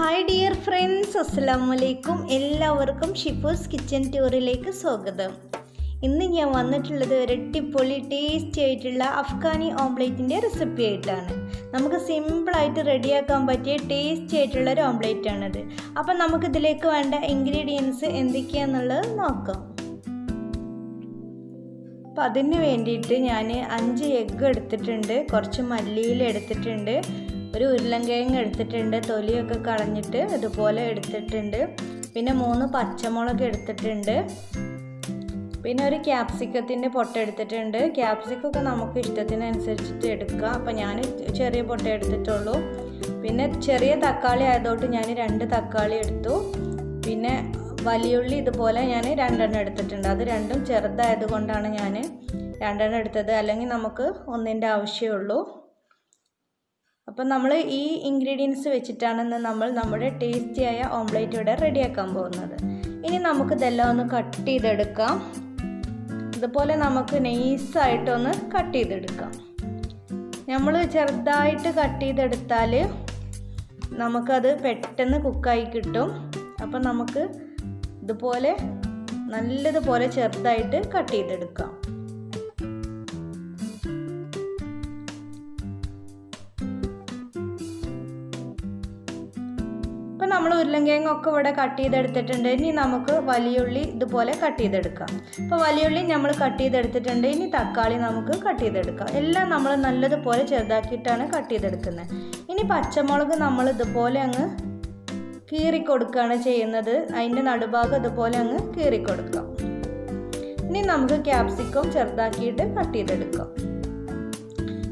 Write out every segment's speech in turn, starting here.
Hi dear friends, അസ്സലാമലൈക്കും. എല്ലാവർക്കും ഷിഫൂസ് kitchen ടൂറിലേക്ക് സ്വാഗതം. ഇന്ന് ഞാൻ വന്നിട്ടുള്ളത് ഒരു അടിപൊളി ടേസ്റ്റി ആയിട്ടുള്ള അഫ്ഗാനി ഓംലേറ്റിൻ്റെ റെസിപ്പി ആയിട്ടാണ്. നമുക്ക് സിമ്പിളായിട്ട് റെഡിയാക്കാൻ പറ്റിയ ടേസ്റ്റി ആയിട്ടുള്ളൊരു ഓംലേറ്റാണിത്. അപ്പം നമുക്കിതിലേക്ക് വേണ്ട ഇൻഗ്രീഡിയൻസ് എന്തൊക്കെയാണെന്നുള്ളത് നോക്കാം. അപ്പം അതിന് വേണ്ടിയിട്ട് ഞാൻ 5 എഗ്ഗ് എടുത്തിട്ടുണ്ട്, കുറച്ച് മല്ലിയില എടുത്തിട്ടുണ്ട്, ഒരു ഉരുളൻകിഴങ്ങ് എടുത്തിട്ടുണ്ട്, തൊലിയൊക്കെ കളഞ്ഞിട്ട് ഇതുപോലെ എടുത്തിട്ടുണ്ട്, പിന്നെ 3 പച്ചമുളക് എടുത്തിട്ടുണ്ട്, പിന്നെ ഒരു ക്യാപ്സിക്കത്തിൻ്റെ പൊട്ട എടുത്തിട്ടുണ്ട്. ക്യാപ്സിക്കൊക്കെ നമുക്ക് ഇഷ്ടത്തിനനുസരിച്ചിട്ട് എടുക്കാം. അപ്പോൾ ഞാൻ ചെറിയ പൊട്ട എടുത്തിട്ടുള്ളൂ. പിന്നെ ചെറിയ തക്കാളി ആയതുകൊണ്ട് ഞാൻ 2 തക്കാളി എടുത്തു. പിന്നെ വലിയുള്ളി ഇതുപോലെ ഞാൻ 2 എണ്ണം എടുത്തിട്ടുണ്ട്. അത് രണ്ടും ചെറുതായത് കൊണ്ടാണ് ഞാൻ 2 എണ്ണം എടുത്തത്, അല്ലെങ്കിൽ നമുക്ക് ഒന്നിൻ്റെ ആവശ്യമുള്ളൂ. അപ്പം നമ്മൾ ഈ ഇൻഗ്രീഡിയൻസ് വെച്ചിട്ടാണ് നമ്മൾ നമ്മുടെ ടേസ്റ്റിയായ ഓംലേറ്റ് ഇവിടെ റെഡിയാക്കാൻ പോകുന്നത്. ഇനി നമുക്കിതെല്ലാം ഒന്ന് കട്ട് ചെയ്തെടുക്കാം. ഇതുപോലെ നമുക്ക് നൈസായിട്ടൊന്ന് കട്ട് ചെയ്തെടുക്കാം. നമ്മൾ ചെറുതായിട്ട് കട്ട് ചെയ്തെടുത്താൽ നമുക്കത് പെട്ടെന്ന് കുക്കായി കിട്ടും. അപ്പം നമുക്ക് ഇതുപോലെ നല്ലതുപോലെ ചെറുതായിട്ട് കട്ട് ചെയ്തെടുക്കാം. ഇപ്പം നമ്മൾ ഉരുളൻകിഴങ്ങൊക്കെ ഇവിടെ കട്ട് ചെയ്തെടുത്തിട്ടുണ്ട്. ഇനി നമുക്ക് വലിയുള്ളി ഇതുപോലെ കട്ട് ചെയ്തെടുക്കാം. അപ്പോൾ വലിയുള്ളി നമ്മൾ കട്ട് ചെയ്തെടുത്തിട്ടുണ്ട്. ഇനി തക്കാളി നമുക്ക് കട്ട് ചെയ്തെടുക്കാം. എല്ലാം നമ്മൾ നല്ലതുപോലെ ചെറുതാക്കിയിട്ടാണ് കട്ട് ചെയ്തെടുക്കുന്നത്. ഇനി പച്ചമുളക് നമ്മൾ ഇതുപോലെ അങ്ങ് കീറിക്കൊടുക്കുകയാണ് ചെയ്യുന്നത്. അതിൻ്റെ നടുഭാഗം ഇതുപോലെ അങ്ങ് കീറിക്കൊടുക്കാം. ഇനി നമുക്ക് ക്യാപ്സിക്കം ചെറുതാക്കിയിട്ട് കട്ട് ചെയ്തെടുക്കാം.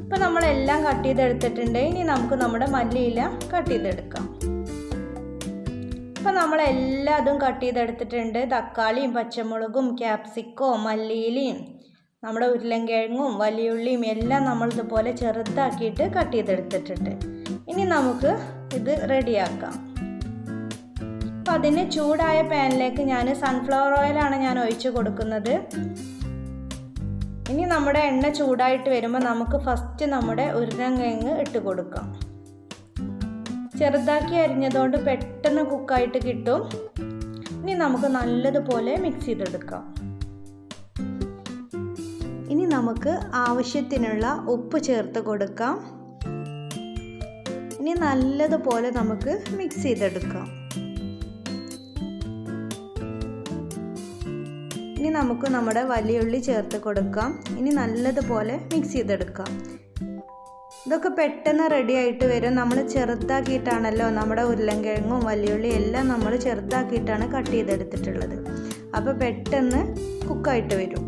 ഇപ്പം നമ്മളെല്ലാം കട്ട് ചെയ്തെടുത്തിട്ടുണ്ട്. ഇനി നമുക്ക് നമ്മുടെ മല്ലിയില കട്ട് ചെയ്തെടുക്കാം. അപ്പം നമ്മളെല്ലാതും കട്ട് ചെയ്തെടുത്തിട്ടുണ്ട്. തക്കാളിയും പച്ചമുളകും ക്യാപ്സിക്കവും മല്ലിയിലയും നമ്മുടെ ഉരുളൻകിഴങ്ങും വലിയുള്ളിയും എല്ലാം നമ്മൾ ഇതുപോലെ ചെറുതാക്കിയിട്ട് കട്ട് ചെയ്തെടുത്തിട്ടുണ്ട്. ഇനി നമുക്ക് ഇത് റെഡിയാക്കാം. അപ്പം അതിന് ചൂടായ പാനിലേക്ക് ഞാൻ സൺഫ്ലവർ ഓയിലാണ് ഞാൻ ഒഴിച്ച് കൊടുക്കുന്നത്. ഇനി നമ്മുടെ എണ്ണ ചൂടായിട്ട് വരുമ്പോൾ നമുക്ക് ഫസ്റ്റ് നമ്മുടെ ഉരുളൻകിഴങ്ങ് ഇട്ട് കൊടുക്കാം. ചെറുതാക്കി അരിഞ്ഞതുകൊണ്ട് പെട്ടെന്ന് കുക്കായിട്ട് കിട്ടും. ഇനി നമുക്ക് നല്ലതുപോലെ മിക്സ് ചെയ്തെടുക്കാം. ഇനി നമുക്ക് ആവശ്യത്തിനുള്ള ഉപ്പ് ചേർത്ത് കൊടുക്കാം. ഇനി നല്ലതുപോലെ നമുക്ക് മിക്സ് ചെയ്തെടുക്കാം. ഇനി നമുക്ക് നമ്മുടെ വലിയുള്ളി ചേർത്ത് കൊടുക്കാം. ഇനി നല്ലതുപോലെ മിക്സ് ചെയ്തെടുക്കാം. ഇതൊക്കെ പെട്ടെന്ന് റെഡി ആയിട്ട് വരും. നമ്മൾ ചെറുതാക്കിയിട്ടാണല്ലോ നമ്മുടെ ഉരുളൻകിഴങ്ങും വലിയുള്ളി എല്ലാം നമ്മൾ ചെറുതാക്കിയിട്ടാണ് കട്ട് ചെയ്തെടുത്തിട്ടുള്ളത്. അപ്പോൾ പെട്ടെന്ന് കുക്കായിട്ട് വരും.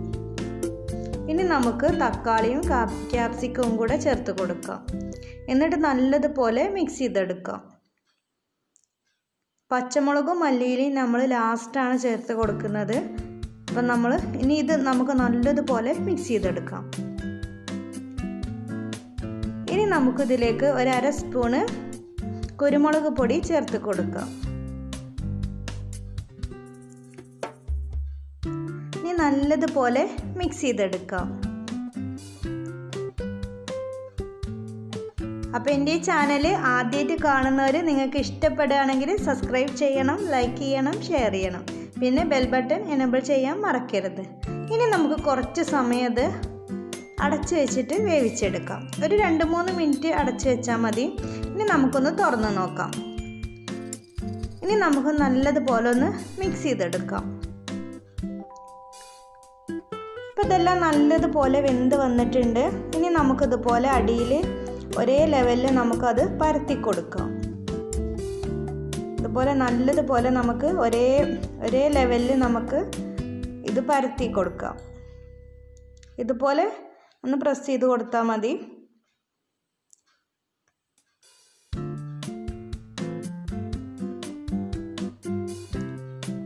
ഇനി നമുക്ക് തക്കാളിയും ക്യാപ്സിക്കവും കൂടെ ചേർത്ത് കൊടുക്കാം. എന്നിട്ട് നല്ലതുപോലെ മിക്സ് ചെയ്തെടുക്കാം. പച്ചമുളകും മല്ലിയിലയും നമ്മൾ ലാസ്റ്റാണ് ചേർത്ത് കൊടുക്കുന്നത്. അപ്പം ഇനി ഇത് നമുക്ക് നല്ലതുപോലെ മിക്സ് ചെയ്തെടുക്കാം. ഇനി നമുക്കിതിലേക്ക് 1/2 സ്പൂണ് കുരുമുളക് പൊടി ചേർത്ത് കൊടുക്കാം. ഇനി നല്ലതുപോലെ മിക്സ് ചെയ്തെടുക്കാം. അപ്പോൾ എൻ്റെ ഈ ചാനൽ ആദ്യമായിട്ട് കാണുന്നവർ നിങ്ങൾക്ക് ഇഷ്ടപ്പെടുകയാണെങ്കിൽ സബ്സ്ക്രൈബ് ചെയ്യണം, ലൈക്ക് ചെയ്യണം, ഷെയർ ചെയ്യണം. പിന്നെ ബെൽ ബട്ടൺ എനേബിൾ ചെയ്യാൻ മറക്കരുത്. ഇനി നമുക്ക് കുറച്ച് സമയം അത് അടച്ചു വെച്ചിട്ട് വേവിച്ചെടുക്കാം. ഒരു 2-3 മിനിറ്റ് അടച്ചു വെച്ചാൽ മതി. ഇനി നമുക്കൊന്ന് തുറന്ന് നോക്കാം. ഇനി നമുക്ക് നല്ലതുപോലെ ഒന്ന് മിക്സ് ചെയ്തെടുക്കാം. ഇപ്പം ഇതെല്ലാം നല്ലതുപോലെ വെന്ത് വന്നിട്ടുണ്ട്. ഇനി നമുക്കിതുപോലെ അടിയിൽ ഒരേ ലെവലിൽ നമുക്കത് പരത്തി കൊടുക്കാം. ഇതുപോലെ നല്ലതുപോലെ നമുക്ക് ഒരേ ലെവലിൽ നമുക്ക് ഇത് പരത്തി കൊടുക്കാം. ഇതുപോലെ ഒന്ന് പ്രസ് ചെയ്ത് കൊടുത്താൽ മതി.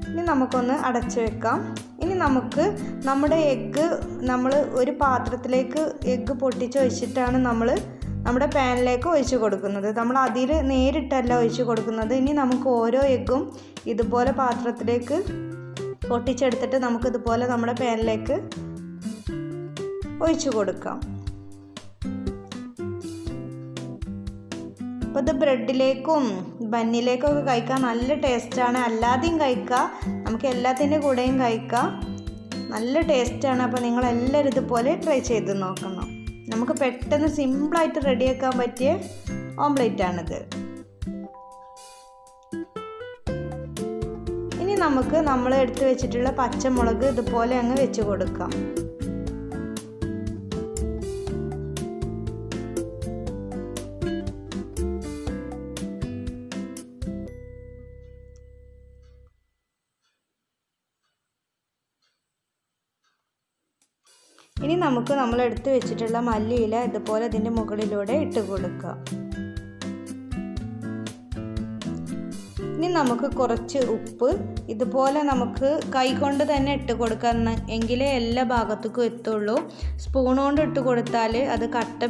ഇനി നമുക്കൊന്ന് അടച്ചു വെക്കാം. ഇനി നമുക്ക് നമ്മുടെ എഗ്ഗ് നമ്മൾ ഒരു പാത്രത്തിലേക്ക് എഗ്ഗ് പൊട്ടിച്ച് വെച്ചിട്ടാണ് നമ്മുടെ പാനിലേക്ക് ഒഴിച്ച് കൊടുക്കുന്നത്. നമ്മൾ അതിൽ നേരിട്ടല്ല ഒഴിച്ച് കൊടുക്കുന്നത്. ഇനി നമുക്ക് ഓരോ എഗ്ഗും ഇതുപോലെ പാത്രത്തിലേക്ക് പൊട്ടിച്ചെടുത്തിട്ട് നമുക്കിതുപോലെ നമ്മുടെ പാനിലേക്ക് ഒഴിച്ചു കൊടുക്കാം. അപ്പോൾ ഇത് ബ്രെഡിലേക്കും ബന്നിലേക്കൊക്കെ കഴിക്കാൻ നല്ല ടേസ്റ്റാണ്. അല്ലാതെയും കഴിക്കാം, നമുക്ക് എല്ലാത്തിൻ്റെ കൂടെയും കഴിക്കാം. നല്ല ടേസ്റ്റാണ്. അപ്പോൾ നിങ്ങളെല്ലാവരും ഇതുപോലെ ട്രൈ ചെയ്ത് നോക്കണം. നമുക്ക് പെട്ടെന്ന് സിമ്പിളായിട്ട് റെഡിയാക്കാൻ പറ്റിയ ഓംലെറ്റാണിത്. ഇനി നമുക്ക് നമ്മൾ എടുത്ത് വെച്ചിട്ടുള്ള പച്ചമുളക് ഇതുപോലെ അങ്ങ് വെച്ച് കൊടുക്കാം. ഇനി നമുക്ക് നമ്മൾ എടുത്ത് വെച്ചിട്ടുള്ള മല്ലിയില ഇതുപോലെ ഇതിൻ്റെ മുകളിലൂടെ ഇട്ട് കൊടുക്കാം. ഇനി നമുക്ക് കുറച്ച് ഉപ്പ് ഇതുപോലെ നമുക്ക് കൈകൊണ്ട് തന്നെ ഇട്ട് കൊടുക്കാം, എങ്കിലേ എല്ലാ ഭാഗത്തേക്കും എത്തുള്ളൂ. സ്പൂൺ കൊണ്ട് ഇട്ട് കൊടുത്താൽ അത് കട്ട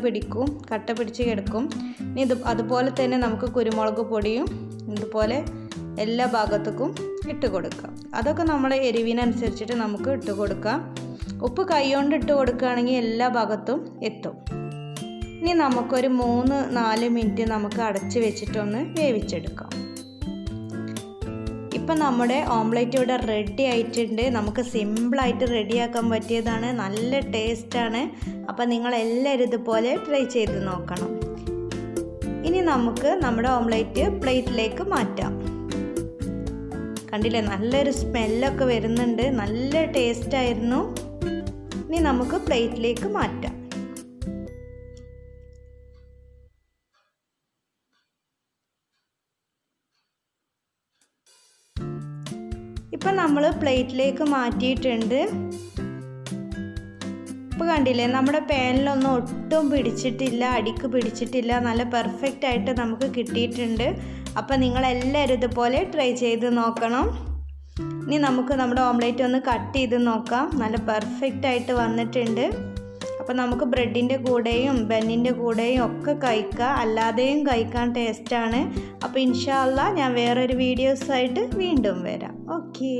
പിടിച്ച് കിടക്കും. ഇനി അതുപോലെ തന്നെ നമുക്ക് കുരുമുളക് പൊടിയും ഇതുപോലെ എല്ലാ ഭാഗത്തേക്കും ഇട്ട് കൊടുക്കാം. അതൊക്കെ നമ്മളെ എരിവിനനുസരിച്ചിട്ട് നമുക്ക് ഇട്ട് കൊടുക്കാം. ഉപ്പ് കൈകൊണ്ട് ഇട്ട് കൊടുക്കുകയാണെങ്കിൽ എല്ലാ ഭാഗത്തും എത്തും. ഇനി നമുക്കൊരു 3-4 മിനിറ്റ് നമുക്ക് അടച്ച് വെച്ചിട്ടൊന്ന് വേവിച്ചെടുക്കാം. ഇപ്പം നമ്മുടെ ഓംലെറ്റ് ഇവിടെ റെഡി ആയിട്ടുണ്ട്. നമുക്ക് സിമ്പിളായിട്ട് റെഡിയാക്കാൻ പറ്റിയതാണ്, നല്ല ടേസ്റ്റാണ്. അപ്പം നിങ്ങളെല്ലാവരും ഇതുപോലെ ട്രൈ ചെയ്ത് നോക്കണം. ഇനി നമുക്ക് നമ്മുടെ ഓംലെറ്റ് പ്ലേറ്റിലേക്ക് മാറ്റാം. കണ്ടില്ലേ, നല്ലൊരു സ്മെല്ലൊക്കെ വരുന്നുണ്ട്, നല്ല ടേസ്റ്റായിരുന്നു. ഇനി നമുക്ക് പ്ലേറ്റിലേക്ക് മാറ്റാം. ഇപ്പം നമ്മൾ പ്ലേറ്റിലേക്ക് മാറ്റിയിട്ടുണ്ട്. ഇപ്പോൾ കണ്ടില്ലേ, നമ്മുടെ പാനിലൊന്നും ഒട്ടും പിടിച്ചിട്ടില്ല, അടിക്ക് പിടിച്ചിട്ടില്ല, നല്ല പെർഫെക്റ്റ് ആയിട്ട് നമുക്ക് കിട്ടിയിട്ടുണ്ട്. അപ്പോൾ നിങ്ങളെല്ലാവരും ഇതുപോലെ ട്രൈ ചെയ്ത് നോക്കണം. ഇനി നമുക്ക് നമ്മുടെ ഓംലെറ്റ് ഒന്ന് കട്ട് ചെയ്ത് നോക്കാം. നല്ല പെർഫെക്റ്റ് ആയിട്ട് വന്നിട്ടുണ്ട്. അപ്പോൾ നമുക്ക് ബ്രെഡിൻ്റെ കൂടെയും ബന്നിൻ്റെ കൂടെയും ഒക്കെ കഴിക്കാം, അല്ലാതെയും കഴിക്കാൻ ടേസ്റ്റാണ്. അപ്പോൾ ഇൻഷാ അല്ലാഹ് ഞാൻ വേറൊരു വീഡിയോസായിട്ട് വീണ്ടും വരാം. ഓക്കേ.